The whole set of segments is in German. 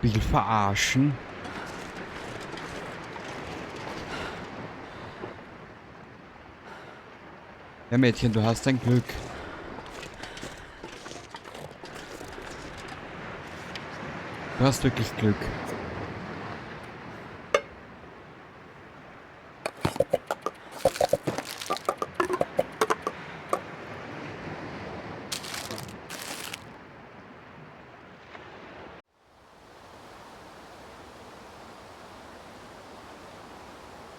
Spiel verarschen. Ja, Mädchen, du hast ein Glück. Du hast wirklich Glück.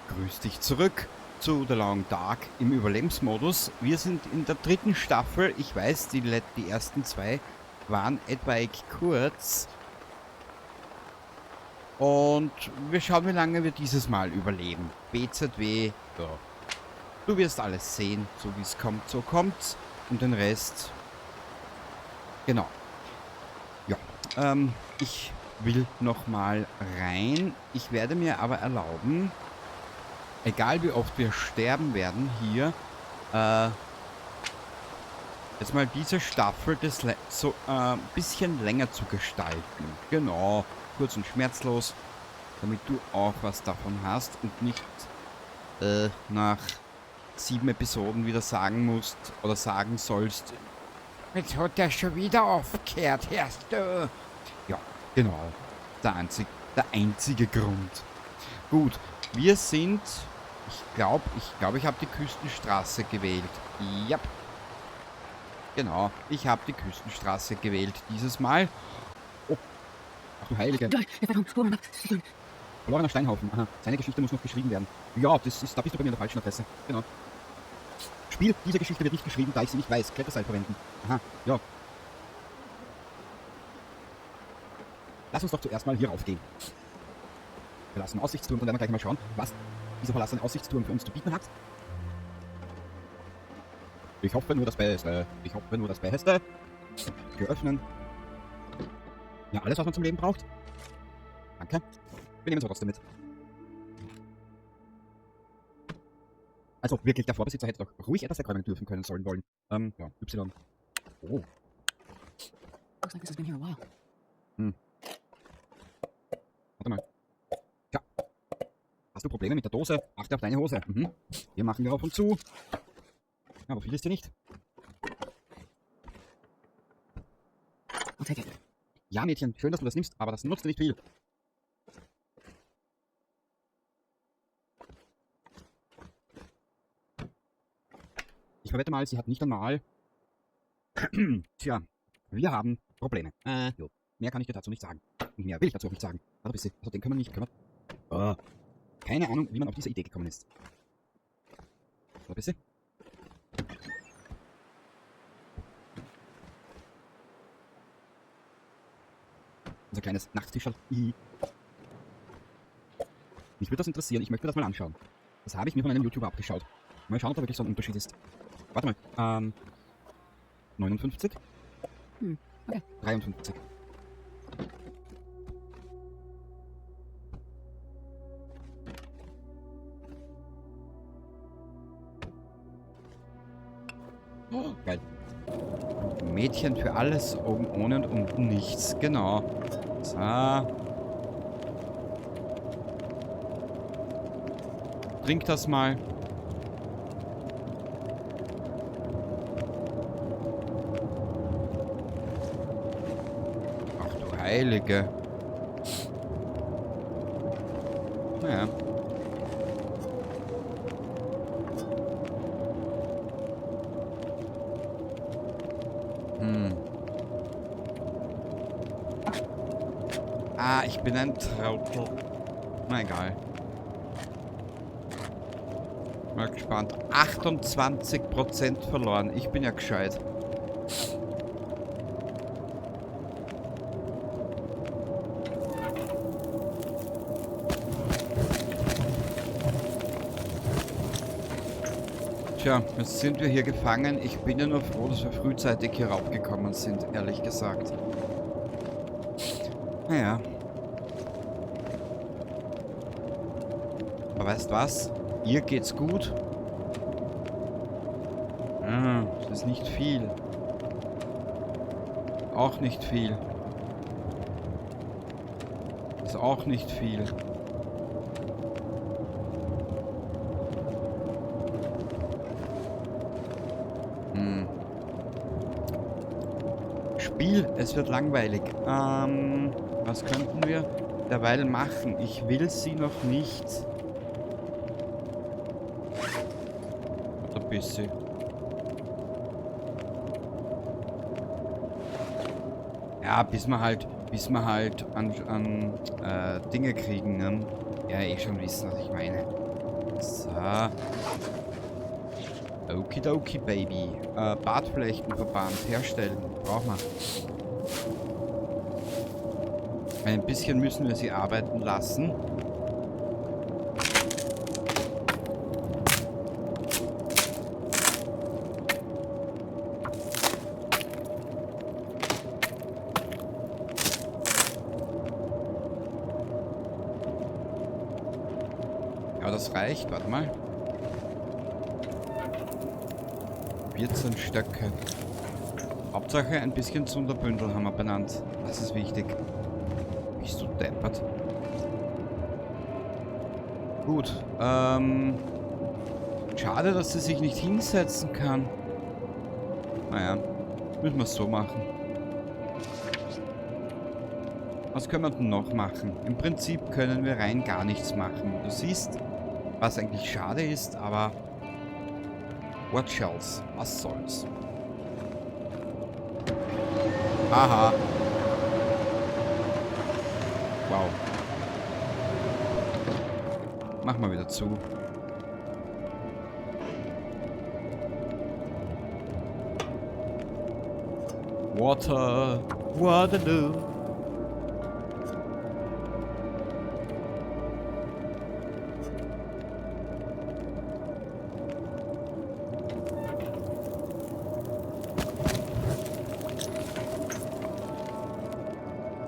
Grüß dich zurück zu The Long Dark im Überlebensmodus. Wir sind in der 3. Staffel. Ich weiß, die ersten 2 waren etwaig kurz. Und wir schauen, wie lange wir dieses Mal überleben. BZW, ja. Du wirst alles sehen, so wie es kommt, so kommt's. Und den Rest, genau. Ja, ich will noch mal rein. Ich werde mir aber erlauben, egal wie oft wir sterben werden hier, jetzt mal diese Staffel so ein bisschen länger zu gestalten. Genau, kurz und schmerzlos, damit du auch was davon hast und nicht nach 7 Episoden wieder sagen musst oder sagen sollst, jetzt hat der schon wieder aufgehört, hörst du? Ja, genau, der einzige Grund. Gut, wir sind, ich glaube, ich habe die Küstenstraße gewählt. Ja, genau, ich habe die Küstenstraße gewählt dieses Mal. Oh, ach du Heilige. Verlorener Steinhaufen, aha, seine Geschichte muss noch geschrieben werden. Ja, da bist du bei mir an der falschen Adresse, genau. Spiel, diese Geschichte wird nicht geschrieben, da ich sie nicht weiß. Kletterseil verwenden. Aha, ja. Lass uns doch zuerst mal hier raufgehen. Verlassen Aussichtsturm und dann gleich mal schauen, was dieser verlassene Aussichtsturm für uns zu bieten hat. Ich hoffe nur das Beste. Ich hoffe nur das Beste. Tür öffnen. Ja, alles, was man zum Leben braucht. Danke. Wir nehmen es trotzdem mit. Also wirklich, der Vorbesitzer hätte doch ruhig etwas wegräumen dürfen können, sollen, wollen. Ja, Y. Oh. Looks like this has been here a while. Warte mal. Tja. Hast du Probleme mit der Dose? Achte auf deine Hose. Hier machen wir auf und zu. Aber viel ist hier nicht. I'll take it. Ja, Mädchen, schön, dass du das nimmst, aber das nutzt dir nicht viel. Ich verwette mal, sie hat nicht einmal... Tja, wir haben Probleme. Jo. Mehr kann ich dir dazu nicht sagen. Und mehr will ich dazu auch nicht sagen. Warte bis sie. Also den können wir nicht kümmern. Oh. Keine Ahnung, wie man auf diese Idee gekommen ist. Warte bis sie. Unser kleines Nachttischerl. Mich würde das interessieren. Ich möchte das mal anschauen. Das habe ich mir von einem YouTuber abgeschaut. Mal schauen, ob da wirklich so ein Unterschied ist. Warte mal. 59? Okay. 53. Oh, geil. Mädchen für alles, oben ohne und unten nichts. Genau. So. Trink das mal. Ach du Heilige. Naja. Ah, ich bin ein Trottel. Na egal. Mal gespannt. 28% verloren. Ich bin ja gescheit. Tja, jetzt sind wir hier gefangen. Ich bin ja nur froh, dass wir frühzeitig hier raufgekommen sind, ehrlich gesagt. Naja. Aber weißt was? Ihr geht's gut? Das ist nicht viel. Auch nicht viel. Ist auch nicht viel. Spiel, es wird langweilig. Was könnten wir derweil machen? Ich will sie noch nicht. Oder bisschen. Ja, bis wir halt an Dinge kriegen, ne? Ja, eh schon wissen, was ich meine. So. Okidoki, Baby. Bartflechtenverband herstellen. Brauchen wir. Ein bisschen müssen wir sie arbeiten lassen. Ja, das reicht. Warte mal. 14 Stöcke. Hauptsache ein bisschen Zunderbündel haben wir benannt. Das ist wichtig. Bist du deppert? Gut. Schade, dass sie sich nicht hinsetzen kann. Naja, müssen wir es so machen. Was können wir denn noch machen? Im Prinzip können wir rein gar nichts machen. Du siehst, was eigentlich schade ist, aber what shells? Was soll's? Aha. Wow. Mach mal wieder zu. Water. Waterloo.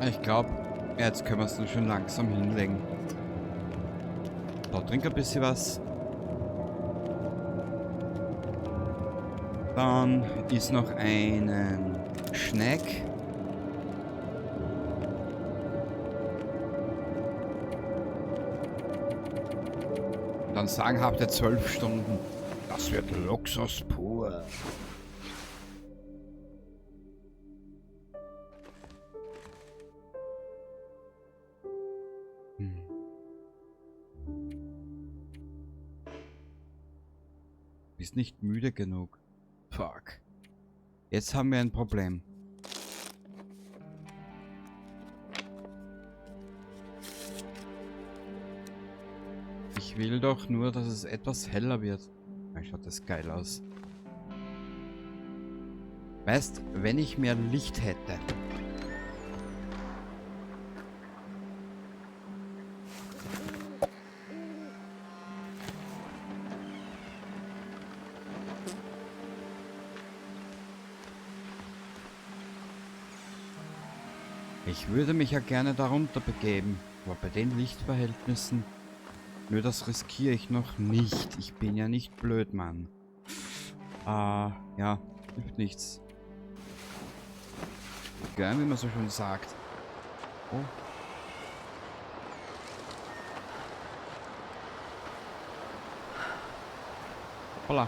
Ich glaube, jetzt können wir es dann schon langsam hinlegen. Da trink ein bisschen was. Dann ist noch einen Snack. Und dann sagen, habt ihr 12 Stunden. Das wird Luxus pur. Bist nicht müde genug. Fuck. Jetzt haben wir ein Problem. Ich will doch nur, dass es etwas heller wird. Dann schaut das geil aus. Weißt, wenn ich mehr Licht hätte. Ich würde mich ja gerne darunter begeben, aber bei den Lichtverhältnissen, nur das riskiere ich noch nicht. Ich bin ja nicht blöd, Mann. Ja, hilft nichts. Gern, wie man so schön sagt. Oh. Holla.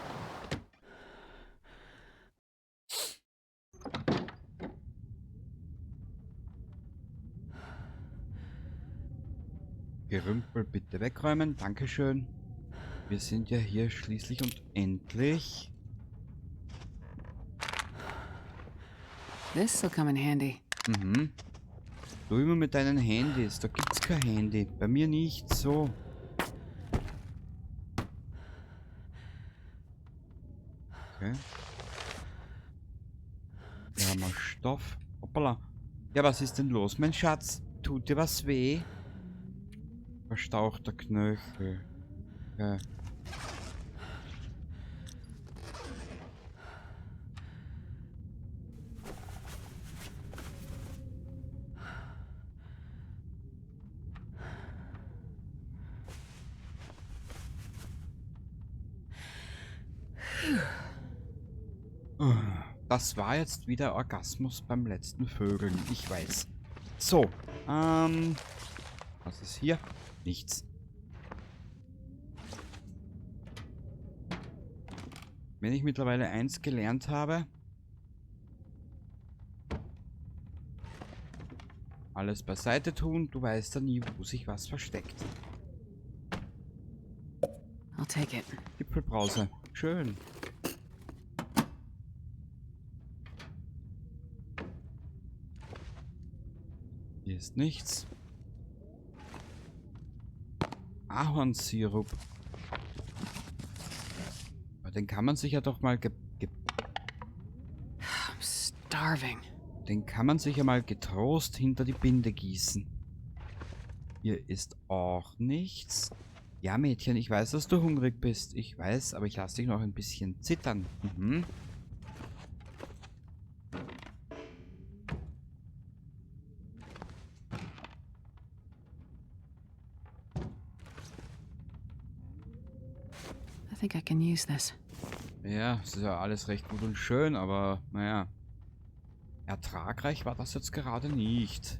Gerümpel bitte wegräumen. Dankeschön. Wir sind ja hier schließlich und endlich. This will come in handy. Mhm. Du immer mit deinen Handys. Da gibt's kein Handy. Bei mir nicht so. Okay. Wir haben noch Stoff. Hoppala. Ja, was ist denn los, mein Schatz? Tut dir was weh? Verstauchter Knöchel. Okay. Das war jetzt wieder Orgasmus beim letzten Vögeln. Ich weiß. So, Was ist hier? Nichts. Wenn ich mittlerweile eins gelernt habe, alles beiseite tun, du weißt ja nie, wo sich was versteckt. I'll take it. Gipfelbrause. Schön. Hier ist nichts. Ahornsirup. Aber den kann man sich ja doch mal I'm starving. den kann man sich ja mal getrost hinter die Binde gießen. Hier ist auch nichts. Ja, Mädchen, ich weiß, dass du hungrig bist. Ich weiß, aber ich lasse dich noch ein bisschen zittern. Mhm. I think I can use this. Ja, es ist ja alles recht gut und schön, aber naja. Ertragreich war das jetzt gerade nicht.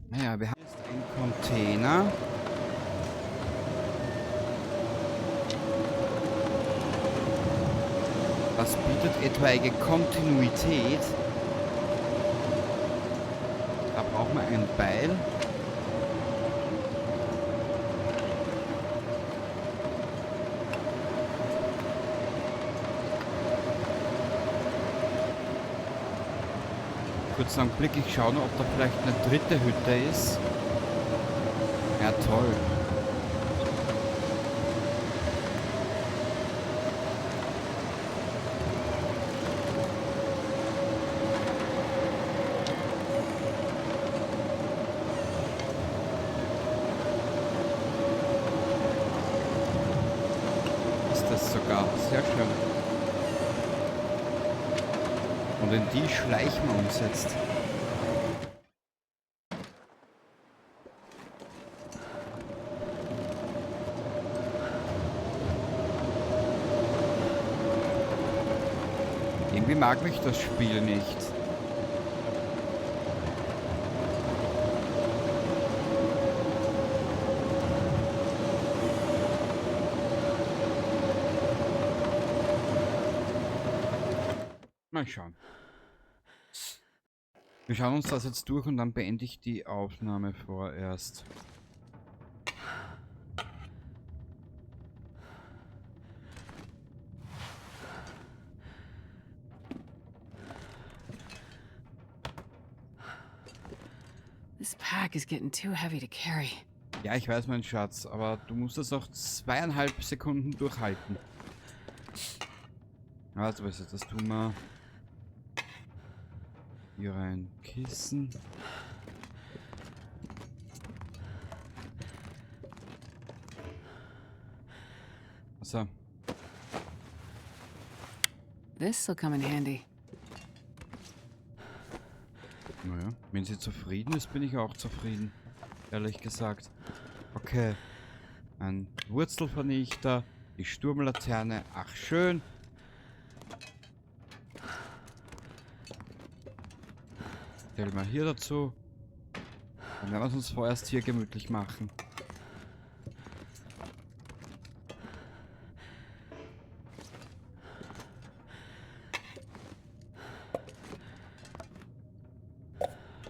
Naja, wir haben jetzt einen Container. Das bietet etwaige Kontinuität. Da brauchen wir ein Beil. Kurzen Augenblick, ich schaue noch, ob da vielleicht eine dritte Hütte ist. Ja, toll. Ist das sogar sehr schön. Und in die schleichen wir uns jetzt. Irgendwie mag mich das Spiel nicht. Mal schauen. Wir schauen uns das jetzt durch und dann beende ich die Aufnahme vorerst. This pack is getting too heavy to carry. Ja, ich weiß, mein Schatz, aber du musst es auch 2,5 Sekunden durchhalten. Also, was ist das? Tun wir hier ein Kissen. So. This'll come in handy. Naja, wenn sie zufrieden ist, bin ich auch zufrieden. Ehrlich gesagt. Okay. Ein Wurzelvernichter. Die Sturmlaterne. Ach, schön. Stellen wir hier dazu. Dann werden wir es uns vorerst hier gemütlich machen.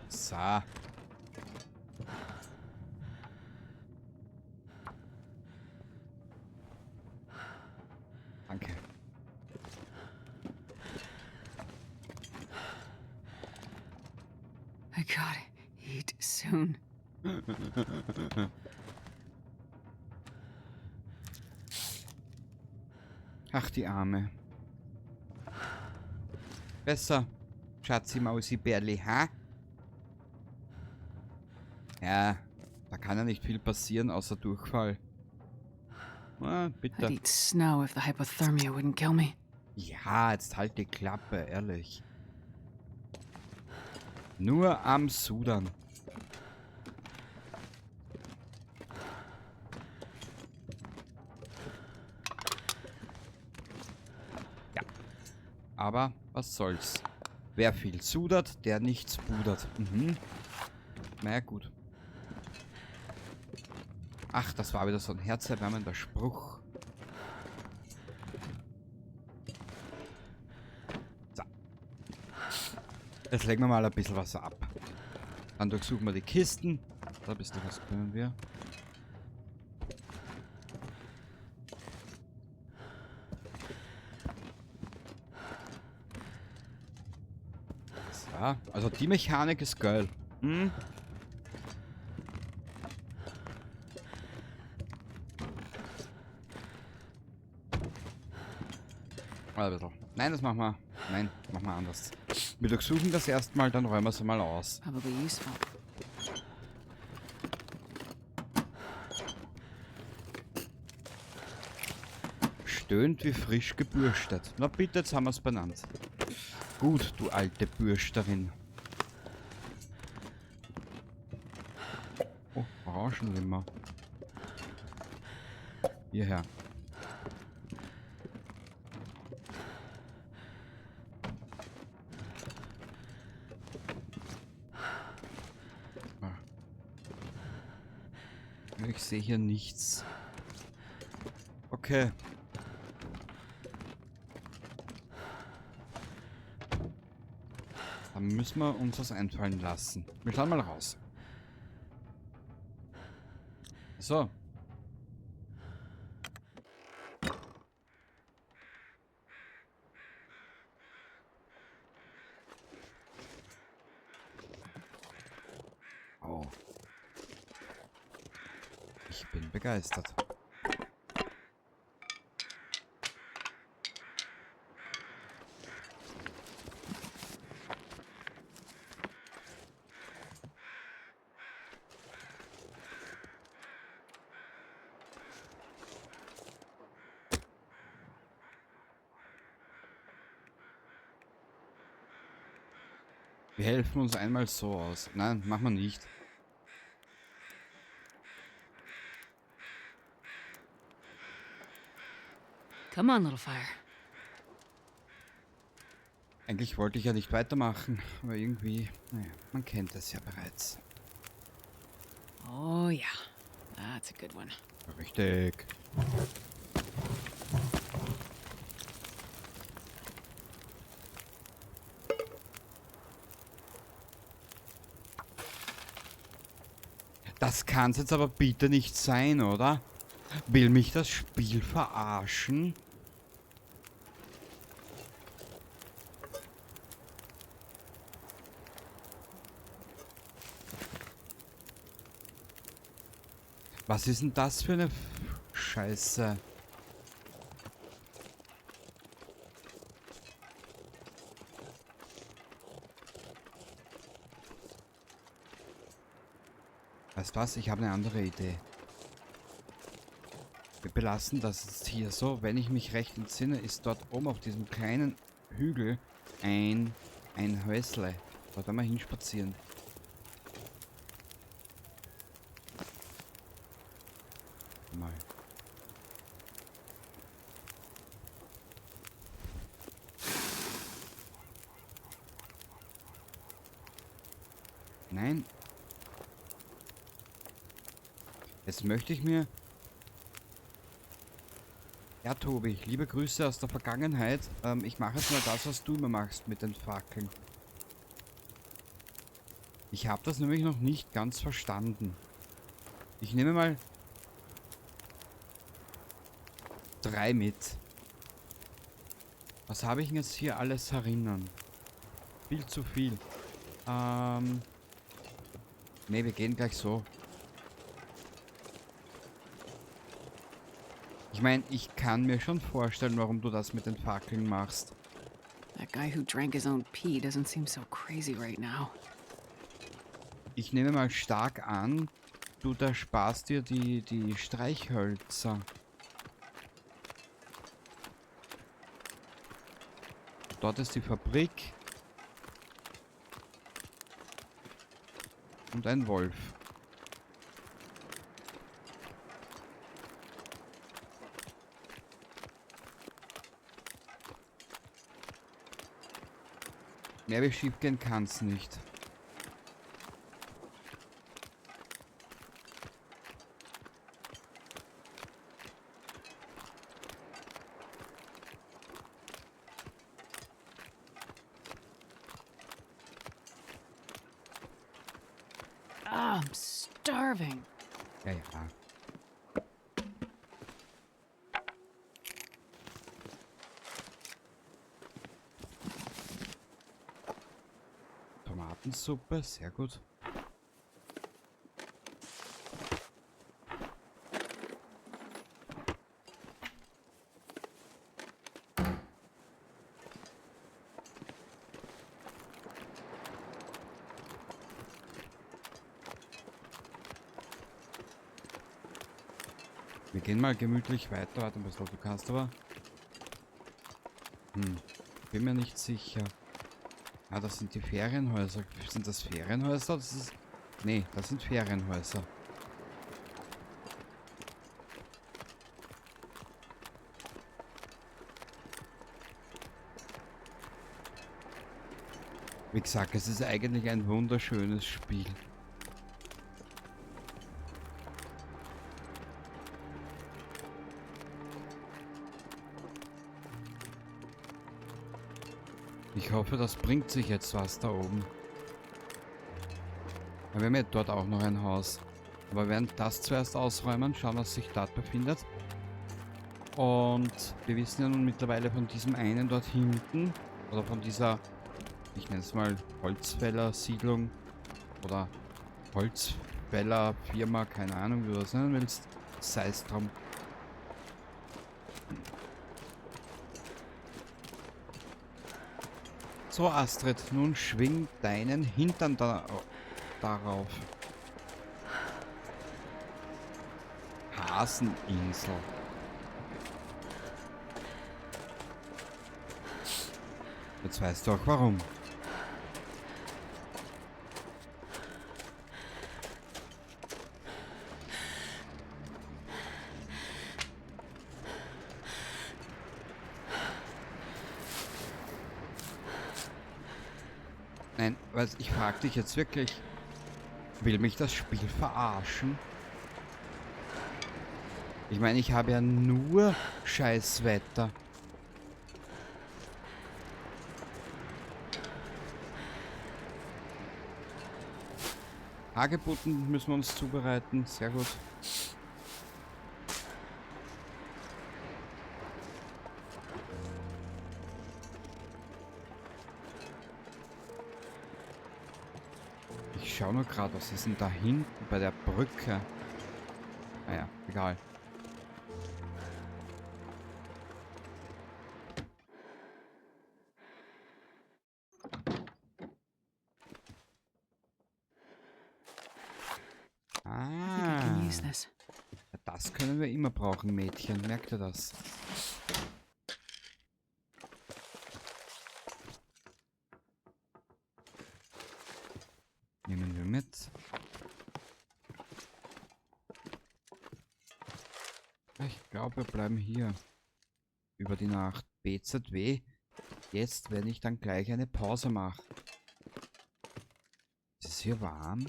So. Danke. I gotta eat soon. Ach, die Arme. Besser. Schatzi Mausi Bärli, ha? Ja, da kann ja nicht viel passieren, außer Durchfall. Ah, bitte. I'd eat snow if the hypothermia wouldn't kill me. Ja, jetzt halt die Klappe, ehrlich. Nur am Sudan. Aber was soll's. Wer viel sudert, der nichts pudert. Mhm. Naja, gut. Ach, das war wieder so ein herzerwärmender Spruch. So. Jetzt legen wir mal ein bisschen was ab. Dann durchsuchen wir die Kisten. Da bist du, was können wir? So, also die Mechanik ist geil. Hm? Ein bisschen. Nein, das machen wir. Nein, machen wir anders. Wir durchsuchen das erstmal, dann räumen wir es mal aus. Probably useful. Stöhnt wie frisch gebürstet. Na bitte, jetzt haben wir es benannt. Gut, du alte Bürsterin. Oh, Orangenlimmer. Hierher. Ich sehe hier nichts. Okay. Dann müssen wir uns was einfallen lassen. Wir schauen mal raus. So. Oh. Ich bin begeistert. Wir helfen uns einmal so aus. Nein, machen wir nicht. Come on, little fire. Eigentlich wollte ich ja nicht weitermachen, aber irgendwie, naja, man kennt es ja bereits. Oh, yeah. That's a good one. Richtig. Das kann's jetzt aber bitte nicht sein, oder? Will mich das Spiel verarschen? Was ist denn das für eine Scheiße? Weißt du was? Ich habe eine andere Idee. Wir belassen das jetzt hier so. Wenn ich mich recht entsinne, ist dort oben auf diesem kleinen Hügel ein Häusle. Da werden wir hinspazieren. Mal. Nein. Jetzt möchte ich mir... Ja, Tobi, liebe Grüße aus der Vergangenheit. Ich mache jetzt mal das, was du immer machst mit den Fackeln. Ich habe das nämlich noch nicht ganz verstanden. Ich nehme mal 3 mit. Was habe ich denn jetzt hier alles herinnen? Viel zu viel. Ne, wir gehen gleich so. Ich meine, ich kann mir schon vorstellen, warum du das mit den Fackeln machst. That guy who drank his own pee doesn't seem so crazy right now. Ich nehme mal stark an, du da sparst dir die Streichhölzer. Dort ist die Fabrik. Und ein Wolf. Mehr wie schief gehen kann's nicht. Ah, I'm starving. Ja, ja. Tomatensuppe, sehr gut. Wir gehen mal gemütlich weiter. Warte mal, du kannst aber. Bin mir nicht sicher. Ah, das sind die Ferienhäuser. Sind das Ferienhäuser? Das ist. Nee, das sind Ferienhäuser. Wie gesagt, es ist eigentlich ein wunderschönes Spiel. Ich hoffe, das bringt sich jetzt was da oben. Ja, wir haben ja dort auch noch ein Haus. Aber wir werden das zuerst ausräumen, schauen, was sich dort befindet. Und wir wissen ja nun mittlerweile von diesem einen dort hinten, oder von dieser, ich nenne es mal Holzfäller-Siedlung oder Holzfäller-Firma, keine Ahnung, wie du das nennen willst, sei es drum. So, Astrid, nun schwing deinen Hintern darauf. Haseninsel. Jetzt weißt du auch warum. Nein, was ich frage dich jetzt wirklich, will mich das Spiel verarschen? Ich meine, ich habe ja nur Scheißwetter. Hagebutten müssen wir uns zubereiten, sehr gut. Ich schaue nur gerade, was ist denn da hinten bei der Brücke? Naja, egal. I think I can use Ah, this. das können wir immer brauchen, Mädchen. Merkt ihr das? Nehmen wir mit. Ich glaube, wir bleiben hier über die Nacht. BZW. Jetzt, wenn ich dann gleich eine Pause mache. Ist es hier warm?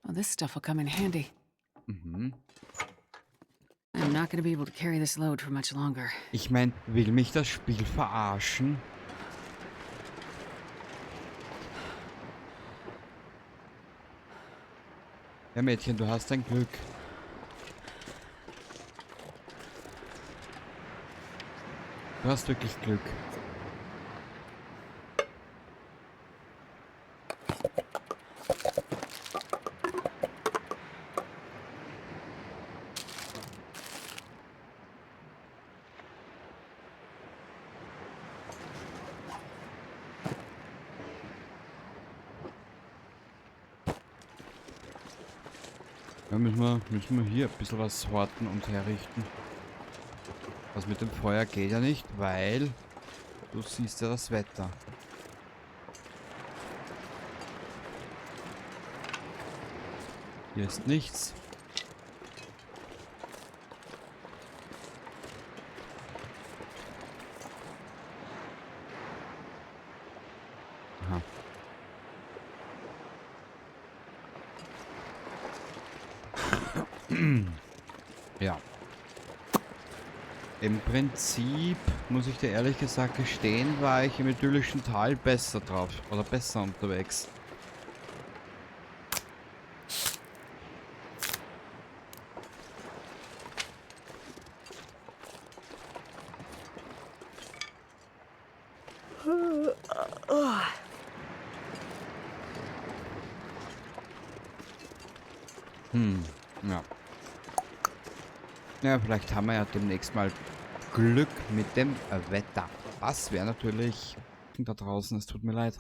Oh, this stuff will come in handy. Mhm. I'm not going to be able to carry this load for much longer. Ich meine, will mich das Spiel verarschen? Ja, Mädchen, du hast ein Glück. Du hast wirklich Glück. Ja, müssen wir hier ein bisschen was horten und herrichten. Was mit dem Feuer geht ja nicht, weil du siehst ja das Wetter. Hier ist nichts. Ja. Im Prinzip, muss ich dir ehrlich gesagt gestehen, war ich im idyllischen Tal besser drauf. Oder besser unterwegs. Ja. Ja, vielleicht haben wir ja demnächst mal Glück mit dem Wetter. Das wäre natürlich da draußen, es tut mir leid.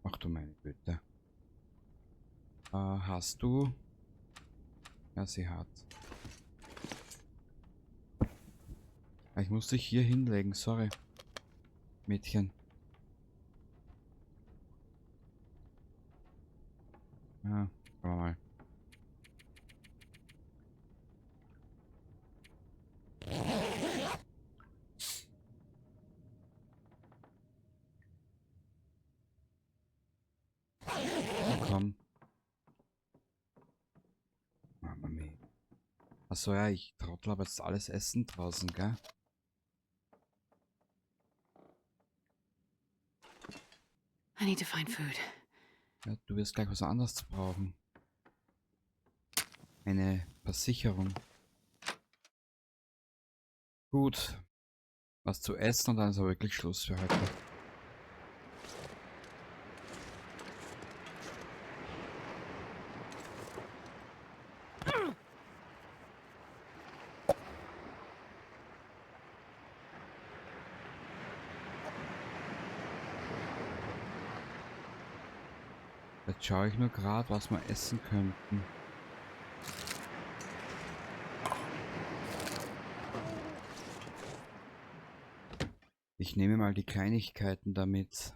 Ach du meine Güte. Hast du? Ja, sie hat. Ich muss dich hier hinlegen, sorry. Mädchen. Ja, schauen wir mal. Komm. Mama mia. Achso, ja, ich trottel aber jetzt alles Essen draußen, gell? I need to find food. Ja, du wirst gleich was anderes brauchen. Eine Versicherung. Gut. Was zu essen und dann ist aber wirklich Schluss für heute. Jetzt schaue ich nur gerade, was wir essen könnten. Ich nehme mal die Kleinigkeiten damit.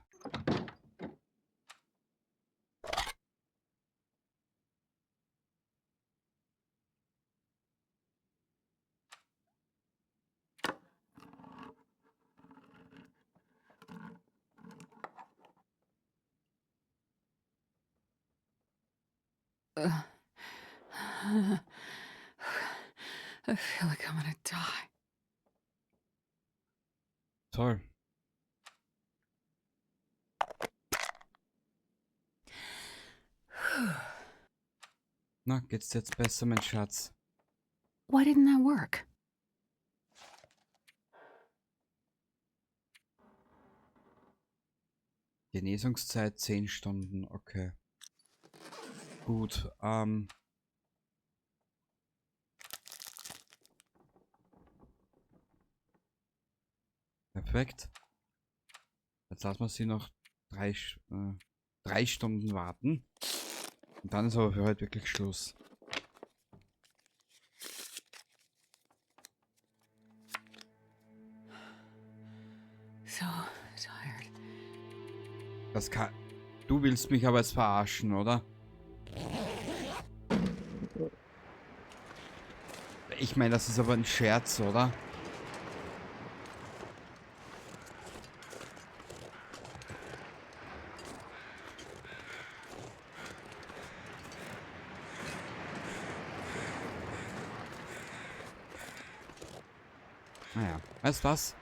Ugh. I feel like I'm gonna die. Toll. Na, geht's dir jetzt besser, mein Schatz? Why didn't that work? Genesungszeit 10 Stunden, okay. Gut, perfekt. Jetzt lassen wir sie noch 3 Stunden warten. Und dann ist aber für heute wirklich Schluss. So tired. Das kann... Du willst mich aber jetzt verarschen, oder? Ich meine, das ist aber ein Scherz, oder? Naja, weißt du was?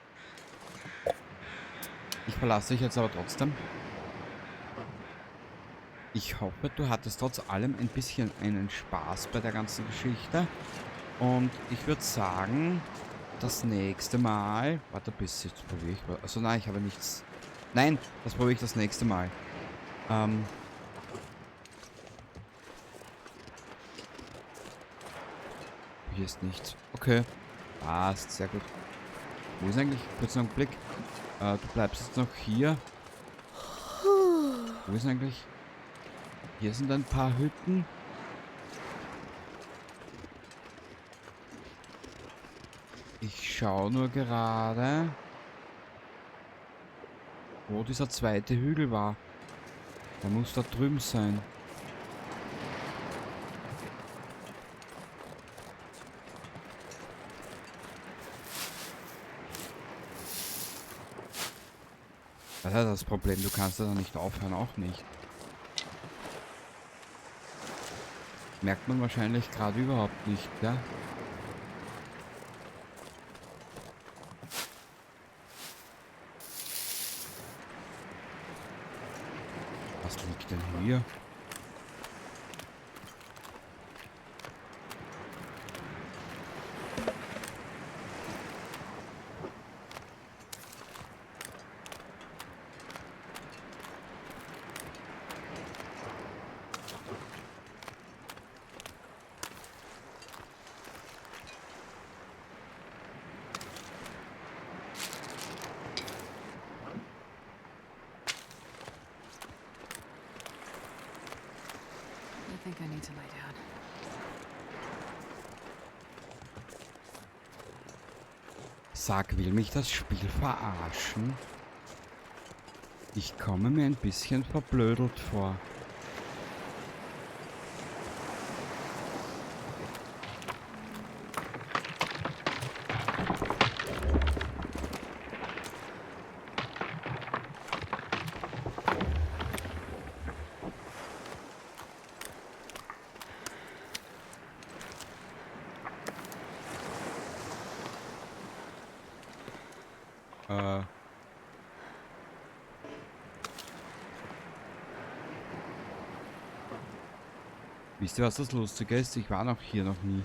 Ich verlasse dich jetzt aber trotzdem. Ich hoffe, du hattest trotz allem ein bisschen einen Spaß bei der ganzen Geschichte. Und ich würde sagen, das nächste Mal... Warte, bis jetzt probiere ich... Also nein, ich habe nichts... Nein, das probiere ich das nächste Mal. Hier ist nichts. Okay. Passt, sehr gut. Wo ist eigentlich? Kurz einen Blick. Du bleibst jetzt noch hier. Wo ist eigentlich? Hier sind ein paar Hütten. Ich schaue nur gerade, wo dieser zweite Hügel war. Der muss da drüben sein. Das ist das Problem, du kannst da nicht aufhören, auch nicht. Merkt man wahrscheinlich gerade überhaupt nicht, ja? Was liegt denn hier? I think I need to lay down. Sag, will mich das Spiel verarschen? Ich komme mir ein bisschen verblödelt vor. Äh. Wisst ihr, was das Lustige ist? Ich war noch hier noch nie.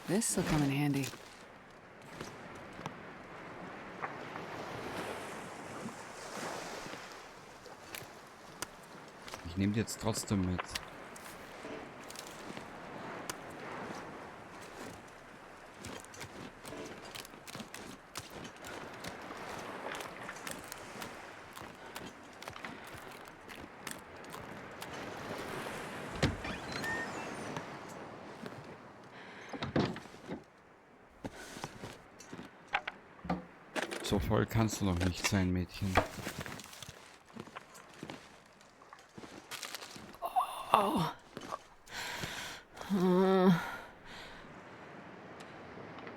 This'll come in handy. Ich nehme die jetzt trotzdem mit. So voll kannst du noch nicht sein, Mädchen. Oh.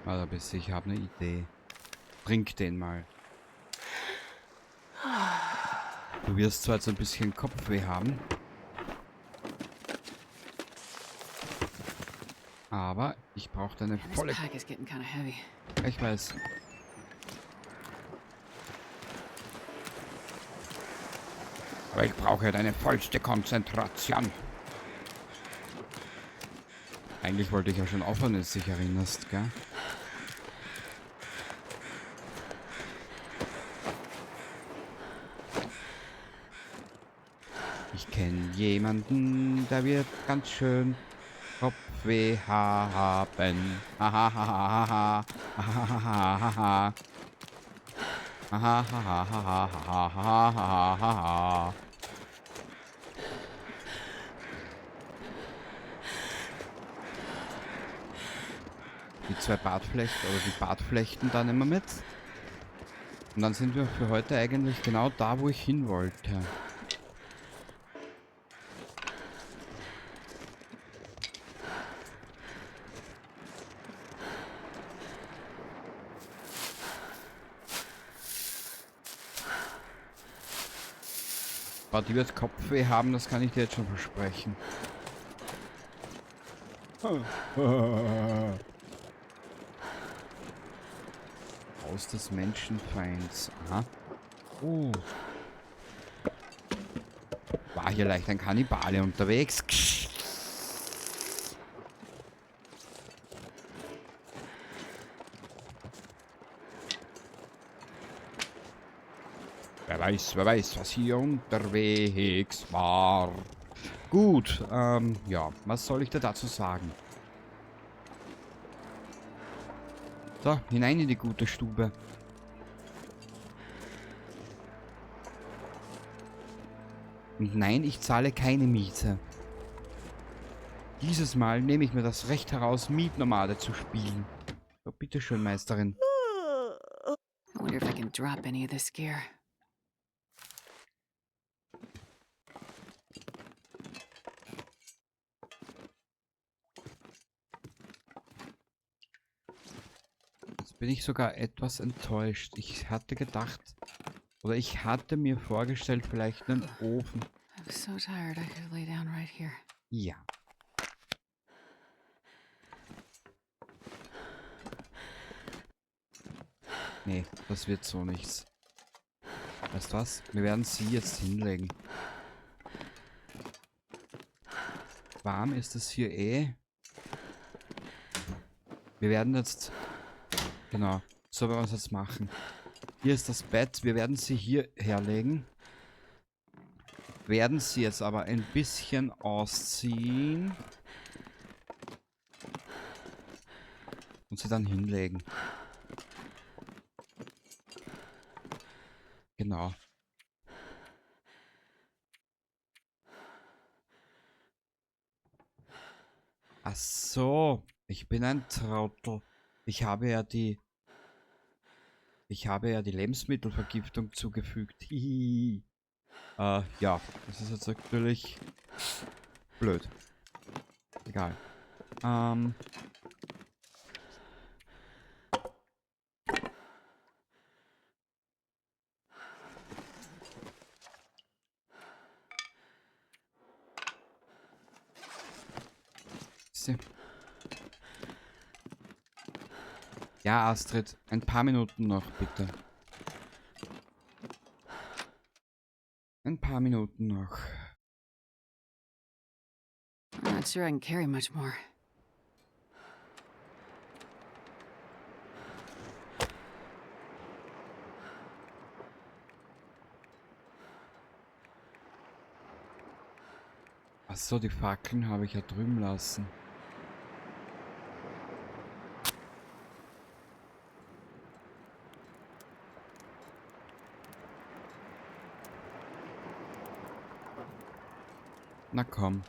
Warte bis, ich habe eine Idee. Trink den mal. Du wirst zwar jetzt ein bisschen Kopfweh haben. Aber ich brauche deine Man, this volle... pack is getting kind of heavy. Ich weiß. Aber ich brauche deine vollste Konzentration. Eigentlich wollte ich ja schon aufhören, wenn du dich erinnerst, gell? Ich kenne jemanden, der wird ganz schön Kopfweh haben. Hahaha. Hahaha. Hahaha. Die zwei Bartflechten oder die Bartflechten dann immer mit. Und dann sind wir für heute eigentlich genau da, wo ich hin wollte. Aber die wird Kopfweh haben, das kann ich dir jetzt schon versprechen. Haus des Menschenfeinds. Aha. Oh. War hier leicht ein Kannibale unterwegs. Wer weiß, was hier unterwegs war. Gut, ja, was soll ich dir dazu sagen? So, hinein in die gute Stube. Und nein, ich zahle keine Miete. Dieses Mal nehme ich mir das Recht heraus, Mietnomade zu spielen. So, bitteschön, Meisterin. I wonder if I can drop any of this gear. bin ich sogar etwas enttäuscht. Ich hatte gedacht, oder ich hatte mir vorgestellt, vielleicht einen Ofen. I'm so tired I could lay down right here. Ja. Nee, das wird so nichts. Weißt du was? Wir werden sie jetzt hinlegen. Warm ist es hier eh. Wir werden jetzt... Genau, so werden wir es jetzt machen. Hier ist das Bett. Wir werden sie hier herlegen. Werden sie jetzt aber ein bisschen ausziehen. Und sie dann hinlegen. Genau. Ach so. Ich bin ein Trottel. Ich habe ja die Lebensmittelvergiftung zugefügt. Hihi. Ja, das ist jetzt natürlich blöd. Egal. Sie. Ja, Astrid, ein paar Minuten noch, bitte. Ein paar Minuten noch. I'm not sure I can carry much more. Ach so, die Fackeln habe ich ja drüben lassen. Na komm.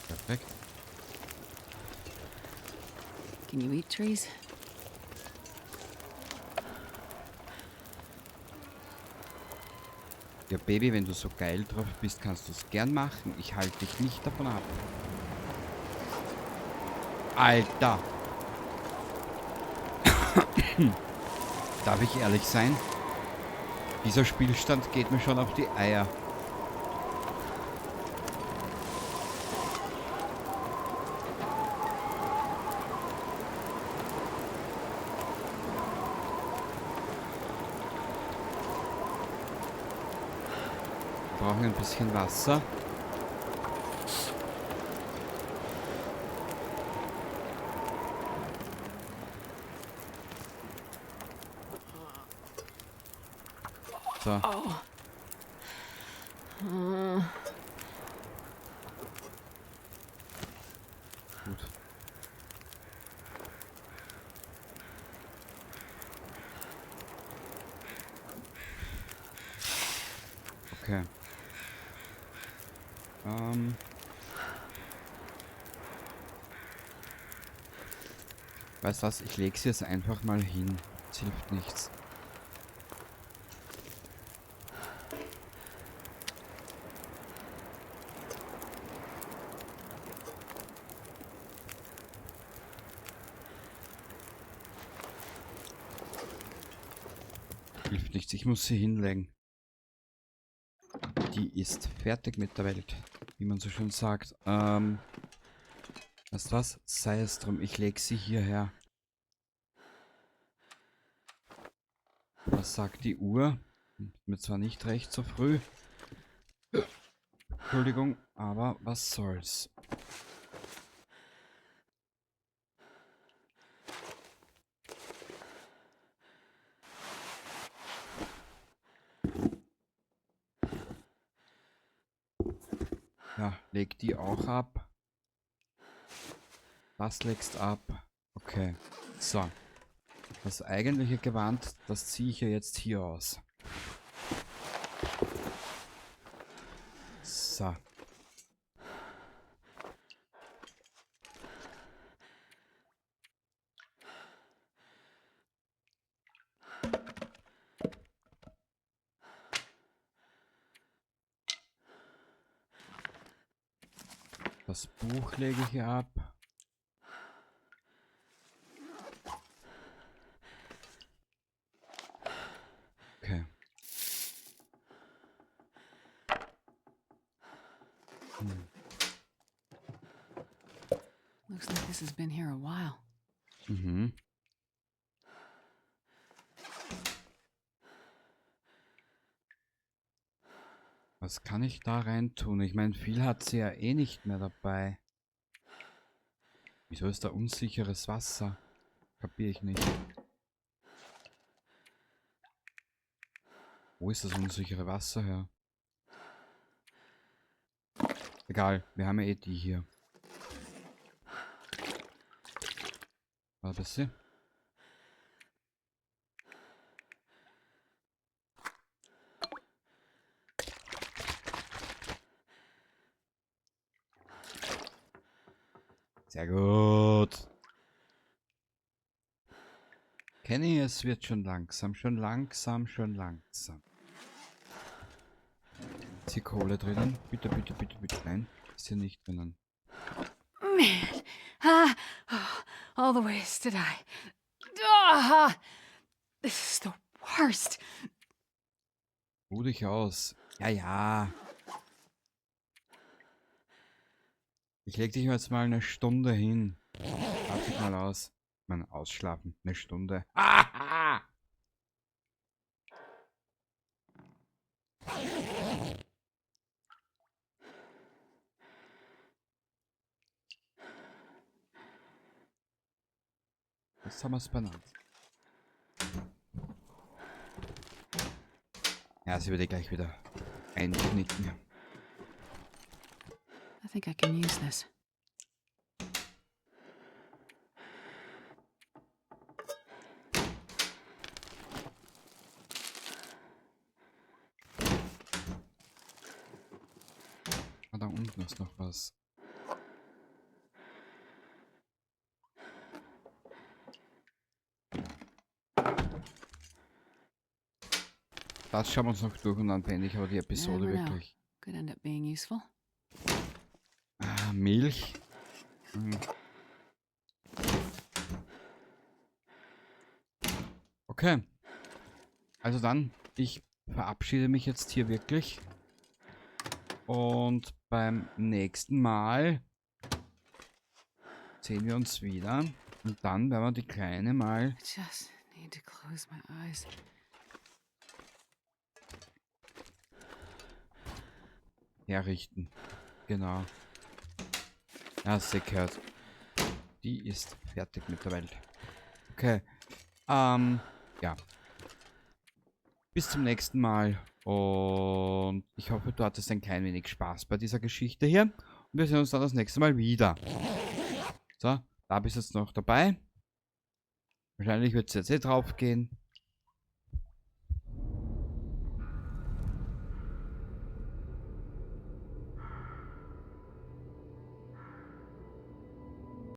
Perfekt. Can you eat trees? Ja, Baby, wenn du so geil drauf bist, kannst du es gern machen. Ich halte dich nicht davon ab. Alter! Darf ich ehrlich sein? Dieser Spielstand geht mir schon auf die Eier. Wir brauchen ein bisschen Wasser. So. Gut. Okay. Weißt du was? Ich lege sie jetzt einfach mal hin. Es hilft nichts. Hilft nichts. Ich muss sie hinlegen. Die ist fertig mit der Welt, wie man so schön sagt. Weißt du was? Sei es drum, ich lege sie hierher. Was sagt die Uhr? Mir zwar nicht recht so früh. Entschuldigung, aber was soll's. Ja, leg die auch ab. Das legst ab. Okay. So. Das eigentliche Gewand, das ziehe ich ja jetzt hier aus. Wasser. Das Buch lege ich hier ab. Okay. Looks like this has been here a while. Mhm. Was kann ich da rein tun? Ich meine, viel hat sie ja eh nicht mehr dabei. Wieso ist da unsicheres Wasser? Kapiere ich nicht. Wo ist das unsichere Wasser her? Egal, wir haben ja eh die hier. Warte ein bisschen. Sehr gut. Kenny, es wird schon langsam, schon langsam, schon langsam. Ist hier Kohle drinnen? Bitte, bitte, bitte, bitte. Nein, ist hier nicht drinnen. Man! All the ways to die. This is the worst. Ruh dich aus. Ja, ja. Ich leg dich jetzt mal eine Stunde hin. Schlaf dich mal aus. Ich meine, ausschlafen. Eine Stunde. Ah! Jetzt haben wir es benannt. Ja, sie würde gleich wieder einknicken. I think I can use this. Ah, da unten ist noch was. Das schauen wir uns noch durch und dann beende ich aber die Episode Never know. wirklich. Could end up being useful. Ah, Milch. Hm. Okay. Also dann, ich verabschiede mich jetzt hier wirklich. Und beim nächsten Mal sehen wir uns wieder. Und dann werden wir die Kleine mal I just need to close my eyes. herrichten. Genau. Ja, hast du gehört. Die ist fertig mit der Welt. Okay. Ja. Bis zum nächsten Mal. Und ich hoffe, du hattest ein klein wenig Spaß bei dieser Geschichte hier. Und wir sehen uns dann das nächste Mal wieder. So, da bist du jetzt noch dabei. Wahrscheinlich wird es jetzt eh drauf gehen.